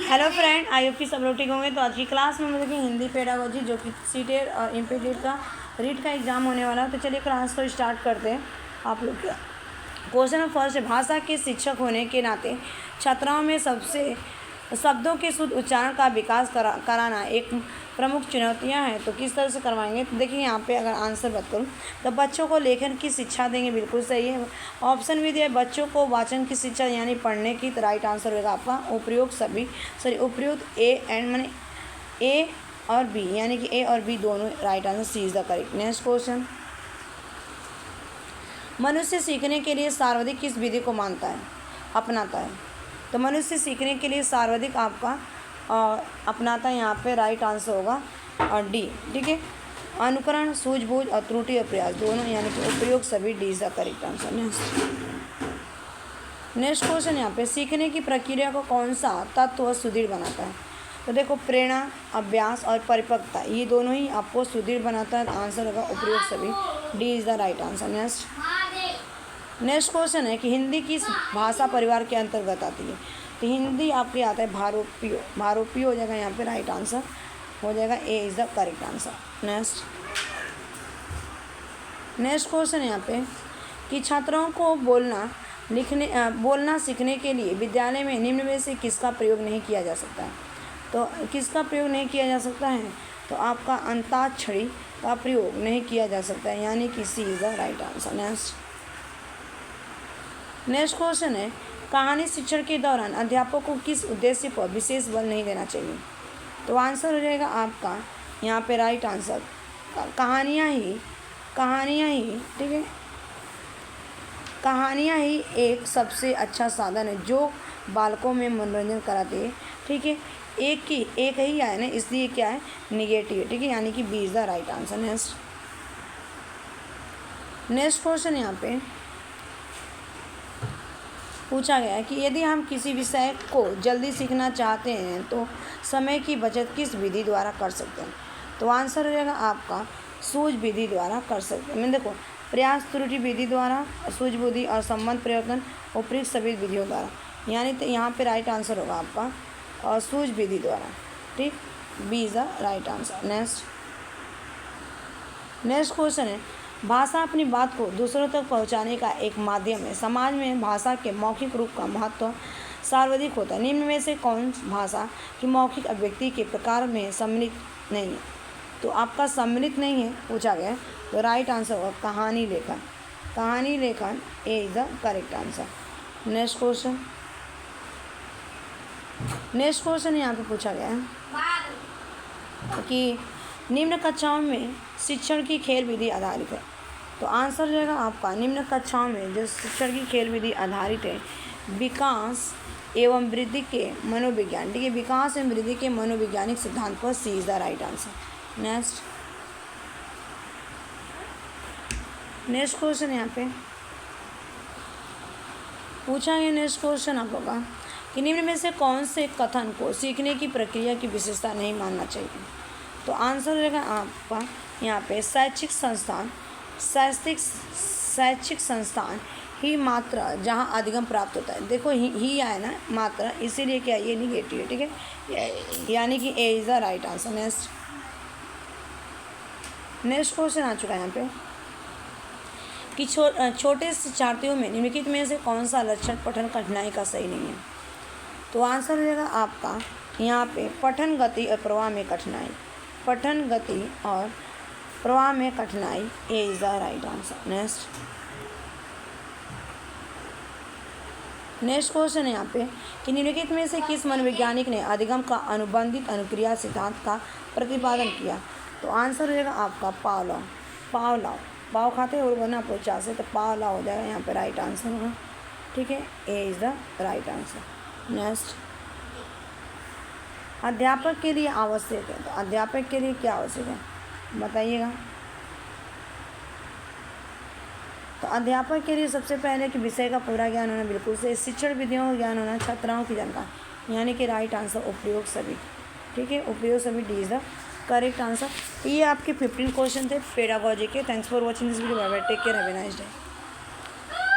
Hello friend, I hope कि सब लोग ठीक होंगे। तो आज की क्लास में हम देखिए हिंदी पेडागोजी, जो कि सीटेट और इम्पीटेट का रीड का एग्जाम होने वाला है। तो चलिए क्लास को स्टार्ट करते हैं। आप लोग का क्वेश्चन में फर्स्ट है, भाषा के शिक्षक होने के नाते छात्राओं में सबसे शब्दों के शुद्ध उच्चारण का विकास कराना एक प्रमुख चुनौतियां हैं। तो किस तरह से करवाएंगे? तो देखिए यहाँ पे अगर आंसर बात करूँ तो बच्चों को लेखन की शिक्षा देंगे, बिल्कुल सही है। ऑप्शन भी दिया बच्चों को वाचन की शिक्षा यानी पढ़ने की। तो राइट आंसर होगा आपका उपयुक्त ए एंड माने ए और बी, यानी कि ए और बी दोनों right answer, C is the correct. Next question, मनुष्य सीखने के लिए सर्वाधिक किस विधि को अपनाता है? तो मनुष्य सीखने के लिए सर्वाधिक आपका अपनाता है, यहाँ पे राइट आंसर होगा और डी। ठीक है, अनुकरण, सूझबूझ और त्रुटि और प्रयास दोनों, यानी कि उपयोग सभी, D is the correct answer. Next question, यहाँ पे सीखने की प्रक्रिया को कौन सा तत्व सुदृढ़ बनाता है? तो देखो प्रेरणा, अभ्यास और परिपक्वता, ये दोनों ही आपको सुदृढ़ बनाता है। आंसर होगा उपयोग सभी, D is the right answer. Next question है कि हिंदी किस भाषा परिवार के अंतर्गत आती है? तो हिंदी आपके आता है भारोपीय हो जाएगा, यहाँ पे राइट आंसर हो जाएगा, ए is the correct answer. Next question है यहाँ पे कि छात्रों को बोलना सीखने के लिए विद्यालय में निम्न में से किसका प्रयोग नहीं किया जा सकता है? तो किसका प्रयोग नहीं किया जा सकता है? तो आपका अंताक्षरी का प्रयोग नहीं किया जा सकता है, यानी कि C is the right answer. Next question है, कहानी शिक्षण के दौरान अध्यापक को किस उद्देश्य पर विशेष बल नहीं देना चाहिए? तो आंसर हो जाएगा आपका यहाँ पे राइट आंसर, कहानियाँ ही, ठीक है, कहानियाँ ही एक सबसे अच्छा साधन है जो बालकों में मनोरंजन कराती है। ठीक है, एक ही आया ना, इसलिए क्या है, निगेटिव। ठीक है, यानी कि B is the right answer. Next question यहाँ पे पूछा गया है कि यदि हम किसी विषय को जल्दी सीखना चाहते हैं तो समय की बचत किस विधि द्वारा कर सकते हैं? तो आंसर हो जाएगा आपका सूझ विधि द्वारा कर सकते हैं। देखो प्रयास त्रुटि विधि द्वारा, सूझ बुद्धि और संबंध परिवर्तन उपयुक्त सभी विधियों द्वारा, यानी तो यहाँ पे राइट आंसर होगा आपका और सूझ विधि द्वारा। ठीक, B is the right answer. Next question है, भाषा अपनी बात को दूसरों तक पहुंचाने का एक माध्यम है। समाज में भाषा के मौखिक रूप का महत्व सर्वाधिक होता है। निम्न में से कौन भाषा की मौखिक अभिव्यक्ति के प्रकार में सम्मिलित नहीं है? तो आपका सम्मिलित नहीं है पूछा गया है, तो राइट आंसर होगा कहानी लेखन, A is the correct answer. Next question यहाँ पे पूछा गया है कि निम्न कक्षाओं में शिक्षण की खेल विधि आधारित है। तो आंसर हो जाएगा आपका निम्न कक्षाओं में जो शिक्षण की खेल विधि आधारित है, विकास एवं वृद्धि के मनोविज्ञान। ठीक है, विकास एवं वृद्धि के मनोवैज्ञानिक सिद्धांत पर, C is the right answer. Next question यहाँ पे पूछा है। नेक्स्ट क्वेश्चन आप लोग का कि निम्न में से कौन से कथन को सीखने की प्रक्रिया की विशेषता नहीं मानना चाहिए? तो आंसर हो जाएगा आपका यहाँ पे शैक्षिक संस्थान ही मात्रा जहाँ अधिगम प्राप्त होता है। देखो ही आया ना मात्रा, इसीलिए क्या ये निगेटिव है। ठीक है, यानी कि A is the right answer. Next question आ चुका है यहाँ पे कि छोटे शिक्षार्थियों में निम्नलिखित में से कौन सा लक्षण पठन कठिनाई का सही नहीं है? तो आंसर हो जाएगा आपका यहाँ पे पठन गति और प्रवाह में कठिनाई, ए is the right answer. Next question है यहाँ पे कि निम्नलिखित में से किस मनोवैज्ञानिक ने अधिगम का अनुबंधित अनुक्रिया सिद्धांत का प्रतिपादन किया? तो आंसर हो जाएगा आपका पाव खाते और बना पोचा से, तो पावला हो जाएगा यहाँ पे राइट आंसर होगा। ठीक है, ए is the right answer. Next, अध्यापक के लिए आवश्यक है। तो अध्यापक के लिए क्या आवश्यक है बताइएगा? तो अध्यापक के लिए सबसे पहले कि विषय का पूरा ज्ञान होना, बिल्कुल से शिक्षण विधियों का ज्ञान होना, छात्राओं की जानकारी, यानी कि राइट आंसर उपयोग सभी। ठीक है, उपयोग सभी, D is the correct answer. ये आपके 15 क्वेश्चन थे पेडागोजी के। Thanks for watching this video. Bye bye, take care, have a nice day.